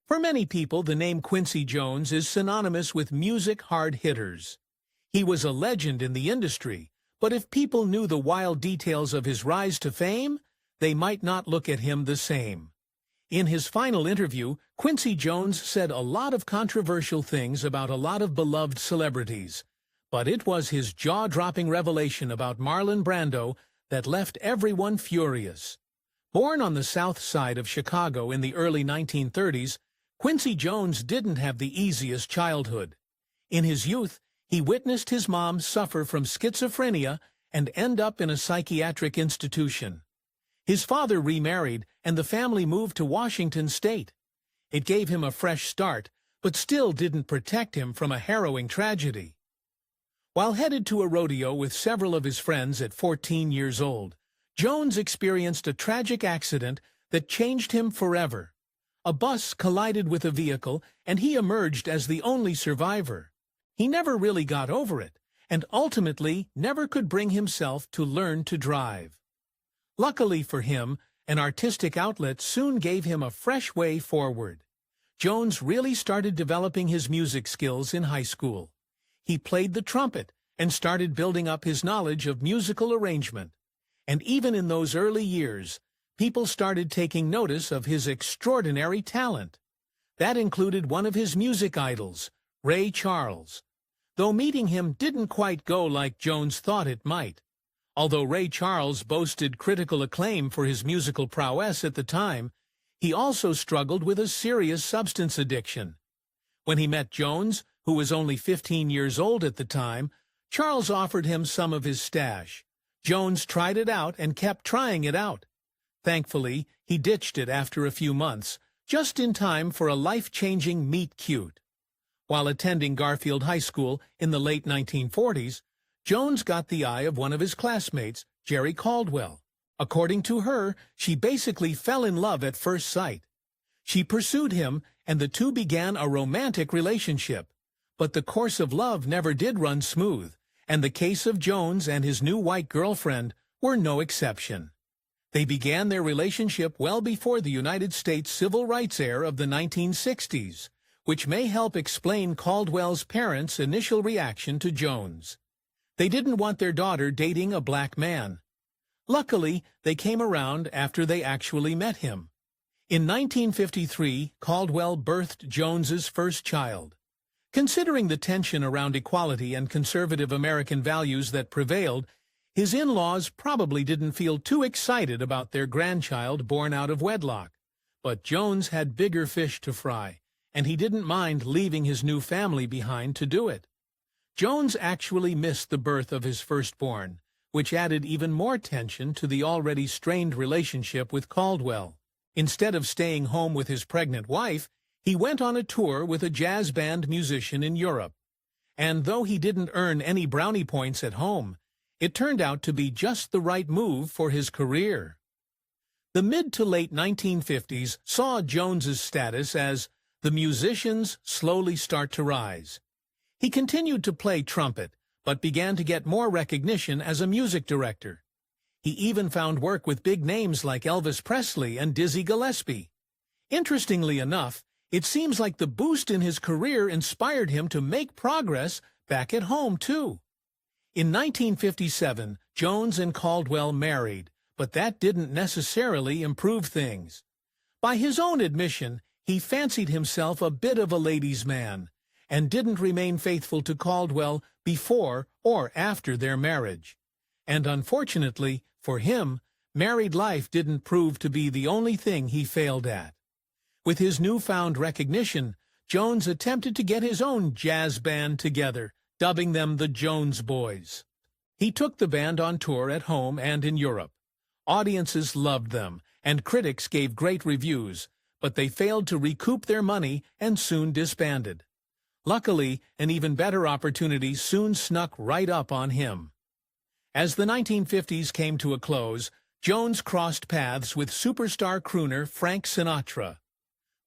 For many people, the name Quincy Jones is synonymous with music hard hitters. He was a legend in the industry, but if people knew the wild details of his rise to fame, they might not look at him the same. In his final interview, Quincy Jones said a lot of controversial things about a lot of beloved celebrities, but it was his jaw-dropping revelation about Marlon Brando that left everyone furious. Born on the south side of Chicago in the early 1930s, Quincy Jones didn't have the easiest childhood. In his youth, he witnessed his mom suffer from schizophrenia and end up in a psychiatric institution. His father remarried, and the family moved to Washington State. It gave him a fresh start, but still didn't protect him from a harrowing tragedy. While headed to a rodeo with several of his friends at 14 years old, Jones experienced a tragic accident that changed him forever. A bus collided with a vehicle, and he emerged as the only survivor. He never really got over it, and ultimately never could bring himself to learn to drive. Luckily for him, an artistic outlet soon gave him a fresh way forward. Jones really started developing his music skills in high school. He played the trumpet and started building up his knowledge of musical arrangement. And even in those early years, people started taking notice of his extraordinary talent. That included one of his music idols, Ray Charles. Though meeting him didn't quite go like Jones thought it might. Although Ray Charles boasted critical acclaim for his musical prowess at the time, he also struggled with a serious substance addiction. When he met Jones, who was only 15 years old at the time, Charles offered him some of his stash. Jones tried it out and kept trying it out. Thankfully, he ditched it after a few months, just in time for a life-changing meet-cute. While attending Garfield High School in the late 1940s, Jones got the eye of one of his classmates, Jerry Caldwell. According to her, she basically fell in love at first sight. She pursued him, and the two began a romantic relationship. But the course of love never did run smooth, and the case of Jones and his new white girlfriend were no exception. They began their relationship well before the United States Civil Rights era of the 1960s, which may help explain Caldwell's parents' initial reaction to Jones. They didn't want their daughter dating a black man. Luckily, they came around after they actually met him. In 1953, Caldwell birthed Jones's first child. Considering the tension around equality and conservative American values that prevailed, his in-laws probably didn't feel too excited about their grandchild born out of wedlock. But Jones had bigger fish to fry, and he didn't mind leaving his new family behind to do it. Jones actually missed the birth of his firstborn, which added even more tension to the already strained relationship with Caldwell. Instead of staying home with his pregnant wife, he went on a tour with a jazz band musician in Europe. And though he didn't earn any brownie points at home, it turned out to be just the right move for his career. The mid to late 1950s saw Jones's status as the musicians slowly start to rise. He continued to play trumpet, but began to get more recognition as a music director. He even found work with big names like Elvis Presley and Dizzy Gillespie. Interestingly enough, it seems like the boost in his career inspired him to make progress back at home, too. In 1957, Jones and Caldwell married, but that didn't necessarily improve things. By his own admission, he fancied himself a bit of a ladies' man, and didn't remain faithful to Caldwell before or after their marriage. And unfortunately, for him, married life didn't prove to be the only thing he failed at. With his newfound recognition, Jones attempted to get his own jazz band together, dubbing them the Jones Boys. He took the band on tour at home and in Europe. Audiences loved them, and critics gave great reviews, but they failed to recoup their money and soon disbanded. Luckily, an even better opportunity soon snuck right up on him. As the 1950s came to a close, Jones crossed paths with superstar crooner Frank Sinatra.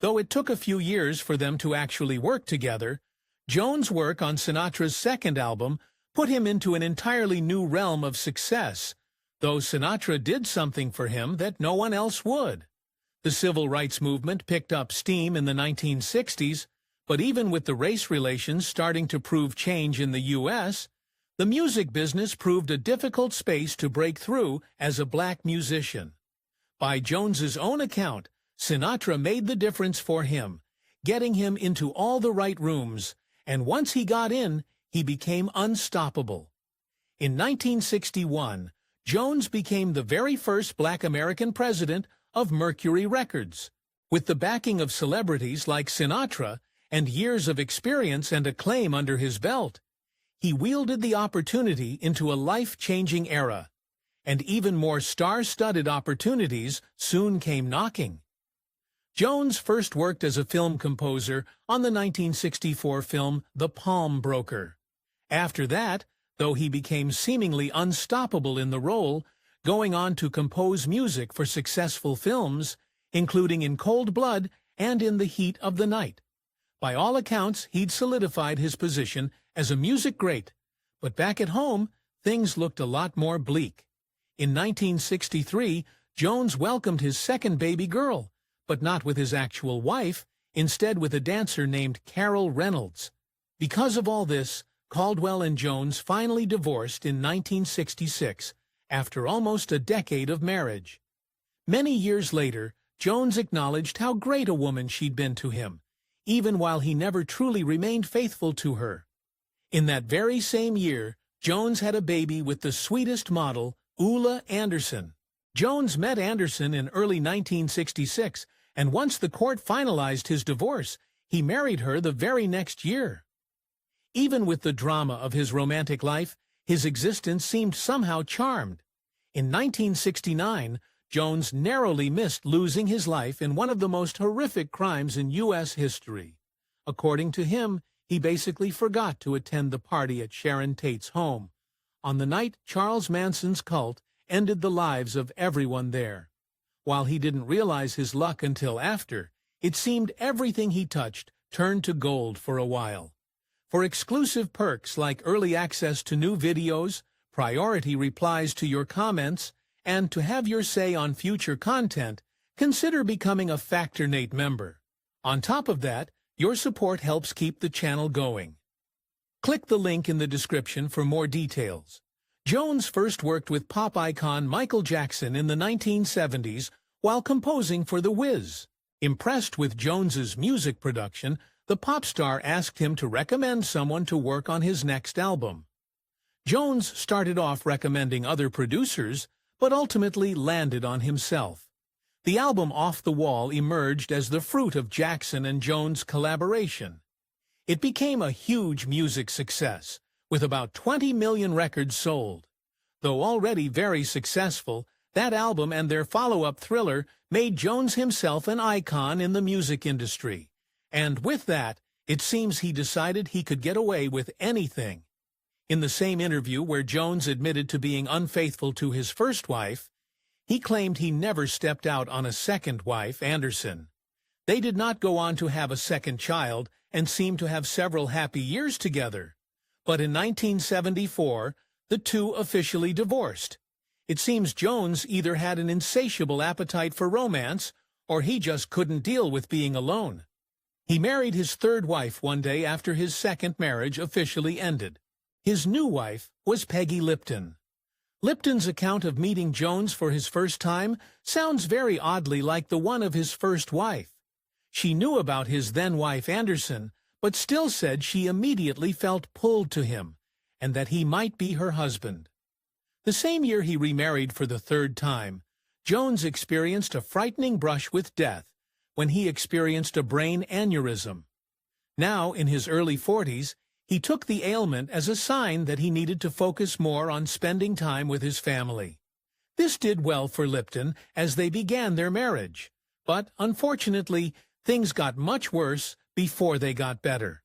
Though it took a few years for them to actually work together, Jones' work on Sinatra's second album put him into an entirely new realm of success, though Sinatra did something for him that no one else would. The civil rights movement picked up steam in the 1960s, but even with the race relations starting to prove change in the U.S., the music business proved a difficult space to break through as a black musician. By Jones's own account, Sinatra made the difference for him, getting him into all the right rooms, and once he got in, he became unstoppable. In 1961, Jones became the very first black American president of Mercury Records. With the backing of celebrities like Sinatra and years of experience and acclaim under his belt, he wielded the opportunity into a life-changing era, and even more star-studded opportunities soon came knocking. Jones first worked as a film composer on the 1964 film The Palm Broker. After that, though he became seemingly unstoppable in the role, going on to compose music for successful films, including In Cold Blood and In the Heat of the Night. By all accounts, he'd solidified his position as a music great, but back at home, things looked a lot more bleak. In 1963, Jones welcomed his second baby girl, but not with his actual wife, instead with a dancer named Carol Reynolds. Because of all this, Caldwell and Jones finally divorced in 1966, after almost a decade of marriage. Many years later, Jones acknowledged how great a woman she'd been to him, even while he never truly remained faithful to her. In that very same year, Jones had a baby with the sweetest model, Ulla Anderson. Jones met Anderson in early 1966, and once the court finalized his divorce, he married her the very next year. Even with the drama of his romantic life, his existence seemed somehow charmed. In 1969, Jones narrowly missed losing his life in one of the most horrific crimes in U.S. history. According to him, he basically forgot to attend the party at Sharon Tate's home, on the night Charles Manson's cult ended the lives of everyone there. While he didn't realize his luck until after, it seemed everything he touched turned to gold for a while. For exclusive perks like early access to new videos, priority replies to your comments, and to have your say on future content, consider becoming a Factor8 member. On top of that, your support helps keep the channel going. Click the link in the description for more details. Jones first worked with pop icon Michael Jackson in the 1970s while composing for The Wiz. Impressed with Jones's music production, the pop star asked him to recommend someone to work on his next album. Jones started off recommending other producers, but ultimately landed on himself. The album Off the Wall emerged as the fruit of Jackson and Jones' collaboration. It became a huge music success, with about 20 million records sold. Though already very successful, that album and their follow-up Thriller made Jones himself an icon in the music industry. And with that, it seems he decided he could get away with anything. In the same interview where Jones admitted to being unfaithful to his first wife, he claimed he never stepped out on a second wife, Anderson. They did not go on to have a second child and seemed to have several happy years together. But in 1974, the two officially divorced. It seems Jones either had an insatiable appetite for romance, or he just couldn't deal with being alone. He married his third wife one day after his second marriage officially ended. His new wife was Peggy Lipton. Lipton's account of meeting Jones for his first time sounds very oddly like the one of his first wife. She knew about his then-wife Anderson, but still said she immediately felt pulled to him, and that he might be her husband. The same year he remarried for the third time, Jones experienced a frightening brush with death when he experienced a brain aneurysm. Now, in his early 40s, he took the ailment as a sign that he needed to focus more on spending time with his family. This did well for Lipton as they began their marriage, but unfortunately, things got much worse before they got better.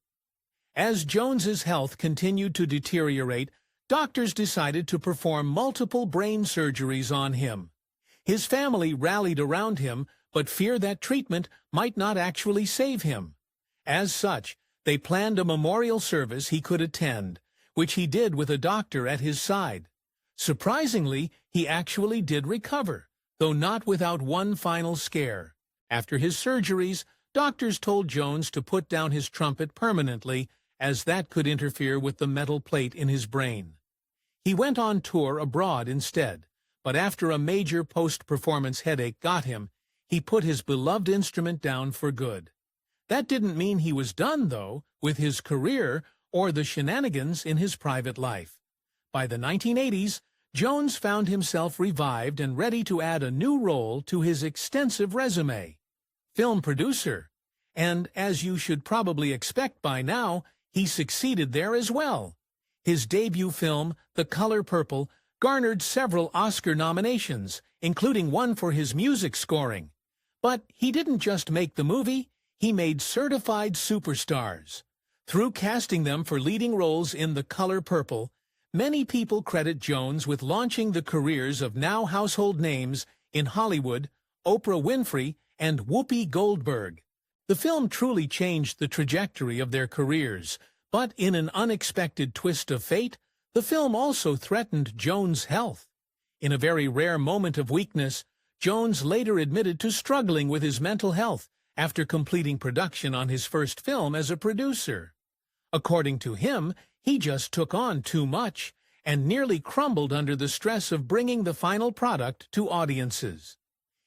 As Jones's health continued to deteriorate, doctors decided to perform multiple brain surgeries on him. His family rallied around him, but feared that treatment might not actually save him. As such, they planned a memorial service he could attend, which he did with a doctor at his side. Surprisingly, he actually did recover, though not without one final scare. After his surgeries, doctors told Jones to put down his trumpet permanently, as that could interfere with the metal plate in his brain. He went on tour abroad instead, but after a major post-performance headache got him, he put his beloved instrument down for good. That didn't mean he was done, though, with his career or the shenanigans in his private life. By the 1980s, Jones found himself revived and ready to add a new role to his extensive resume: film producer. And, as you should probably expect by now, he succeeded there as well. His debut film, The Color Purple, garnered several Oscar nominations, including one for his music scoring. But he didn't just make the movie, he made certified superstars. Through casting them for leading roles in The Color Purple, many people credit Jones with launching the careers of now household names in Hollywood, Oprah Winfrey and Whoopi Goldberg. The film truly changed the trajectory of their careers, but in an unexpected twist of fate, the film also threatened Jones' health. In a very rare moment of weakness, Jones later admitted to struggling with his mental health after completing production on his first film as a producer. According to him, he just took on too much and nearly crumbled under the stress of bringing the final product to audiences.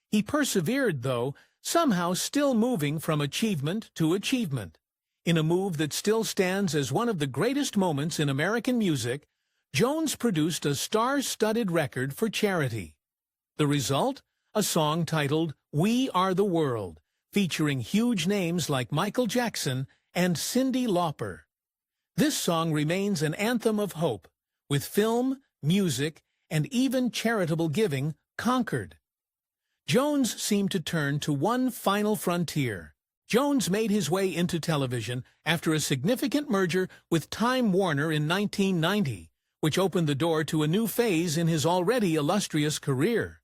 He persevered, though, somehow still moving from achievement to achievement. In a move that still stands as one of the greatest moments in American music, Jones produced a star-studded record for charity. The result? A song titled "We Are the World," featuring huge names like Michael Jackson and Cyndi Lauper. This song remains an anthem of hope, with film, music, and even charitable giving conquered. Jones seemed to turn to one final frontier. Jones made his way into television after a significant merger with Time Warner in 1990, which opened the door to a new phase in his already illustrious career.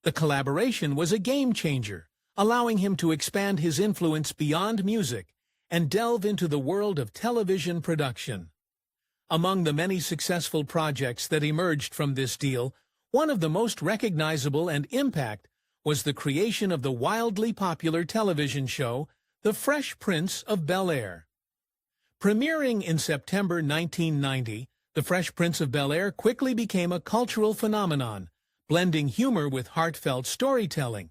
The collaboration was a game-changer, allowing him to expand his influence beyond music and delve into the world of television production. Among the many successful projects that emerged from this deal, one of the most recognizable and impact was the creation of the wildly popular television show, The Fresh Prince of Bel-Air. Premiering in September 1990, The Fresh Prince of Bel-Air quickly became a cultural phenomenon, blending humor with heartfelt storytelling.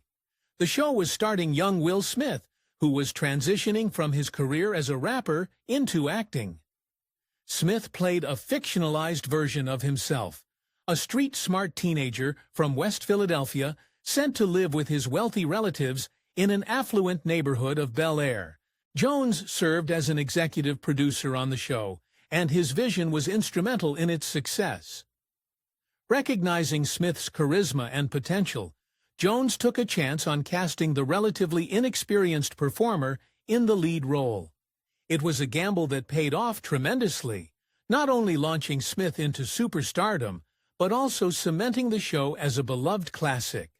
The show was starring young Will Smith, who was transitioning from his career as a rapper into acting. Smith played a fictionalized version of himself, a street-smart teenager from West Philadelphia sent to live with his wealthy relatives in an affluent neighborhood of Bel-Air. Jones served as an executive producer on the show, and his vision was instrumental in its success. Recognizing Smith's charisma and potential, Jones took a chance on casting the relatively inexperienced performer in the lead role. It was a gamble that paid off tremendously, not only launching Smith into superstardom, but also cementing the show as a beloved classic.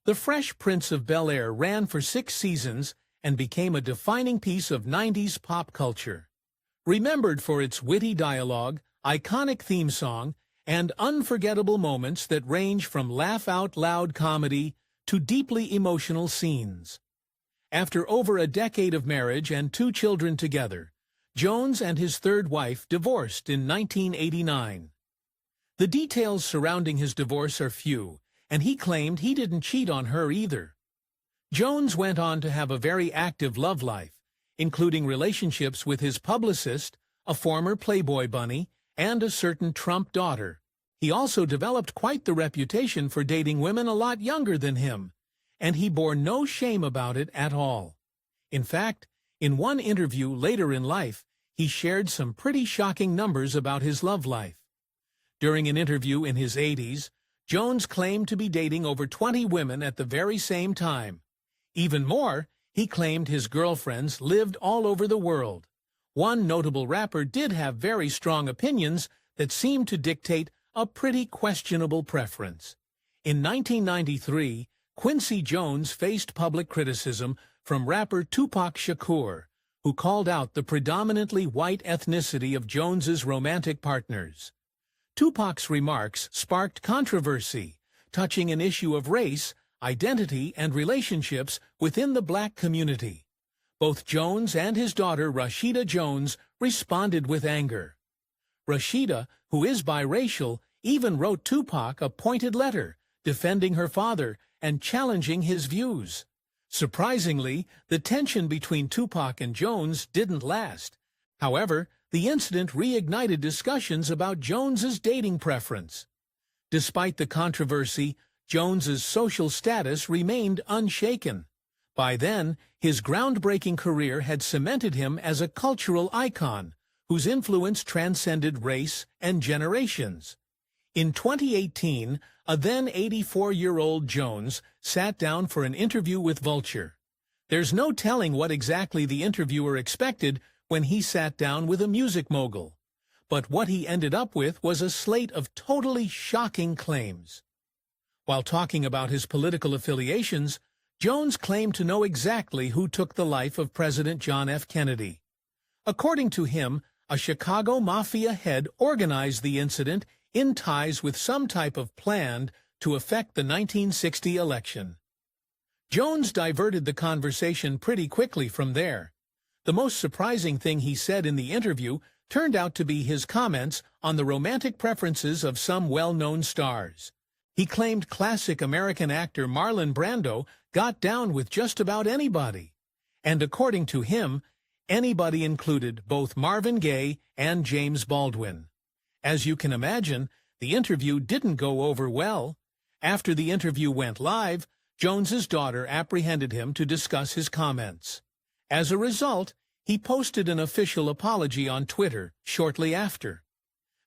The Fresh Prince of Bel-Air ran for 6 seasons and became a defining piece of 90s pop culture. Remembered for its witty dialogue, iconic theme song, and unforgettable moments that range from laugh-out-loud comedy to deeply emotional scenes. After over a decade of marriage and 2 children together, Jones and his third wife divorced in 1989. The details surrounding his divorce are few, and he claimed he didn't cheat on her either. Jones went on to have a very active love life, including relationships with his publicist, a former Playboy bunny, and a certain Trump daughter. He also developed quite the reputation for dating women a lot younger than him, and he bore no shame about it at all. In fact, in one interview later in life, he shared some pretty shocking numbers about his love life. During an interview in his 80s, Jones claimed to be dating over 20 women at the very same time. Even more, he claimed his girlfriends lived all over the world. One notable rapper did have very strong opinions that seemed to dictate a pretty questionable preference. In 1993, Quincy Jones faced public criticism from rapper Tupac Shakur, who called out the predominantly white ethnicity of Jones's romantic partners. Tupac's remarks sparked controversy, touching an issue of race, identity, and relationships within the black community. Both Jones and his daughter Rashida Jones responded with anger. Rashida, who is biracial, even wrote Tupac a pointed letter, defending her father and challenging his views. Surprisingly, the tension between Tupac and Jones didn't last. However, the incident reignited discussions about Jones's dating preference. Despite the controversy, Jones's social status remained unshaken. By then, his groundbreaking career had cemented him as a cultural icon, whose influence transcended race and generations. In 2018, a then 84-year-old Jones sat down for an interview with Vulture. There's no telling what exactly the interviewer expected when he sat down with a music mogul, but what he ended up with was a slate of totally shocking claims. While talking about his political affiliations, Jones claimed to know exactly who took the life of President John F. Kennedy. According to him, a Chicago mafia head organized the incident in ties with some type of plan to affect the 1960 election. Jones diverted the conversation pretty quickly from there. The most surprising thing he said in the interview turned out to be his comments on the romantic preferences of some well-known stars. He claimed classic American actor Marlon Brando got down with just about anybody. And according to him, anybody included both Marvin Gaye and James Baldwin. As you can imagine, the interview didn't go over well. After the interview went live, Jones's daughter apprehended him to discuss his comments. As a result, he posted an official apology on Twitter shortly after.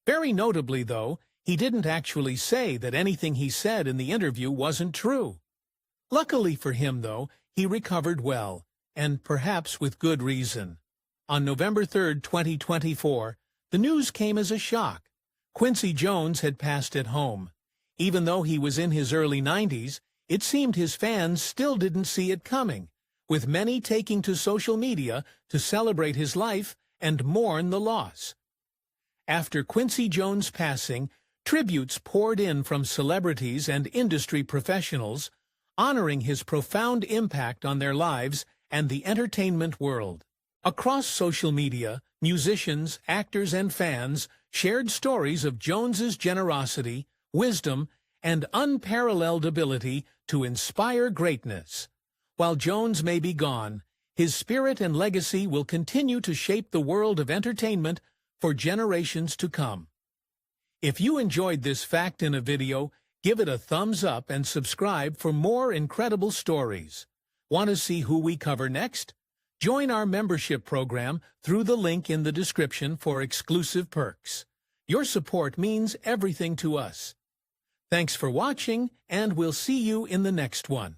Very notably, though, he didn't actually say that anything he said in the interview wasn't true. Luckily for him, though, he recovered well, and perhaps with good reason. On November 3, 2024, the news came as a shock. Quincy Jones had passed at home. Even though he was in his early 90s, it seemed his fans still didn't see it coming, with many taking to social media to celebrate his life and mourn the loss. After Quincy Jones' passing, tributes poured in from celebrities and industry professionals, honoring his profound impact on their lives and the entertainment world. Across social media, musicians, actors, and fans shared stories of Jones's generosity, wisdom, and unparalleled ability to inspire greatness. While Jones may be gone, his spirit and legacy will continue to shape the world of entertainment for generations to come. If you enjoyed this fact in a video, give it a thumbs up and subscribe for more incredible stories. Want to see who we cover next? Join our membership program through the link in the description for exclusive perks. Your support means everything to us. Thanks for watching, and we'll see you in the next one.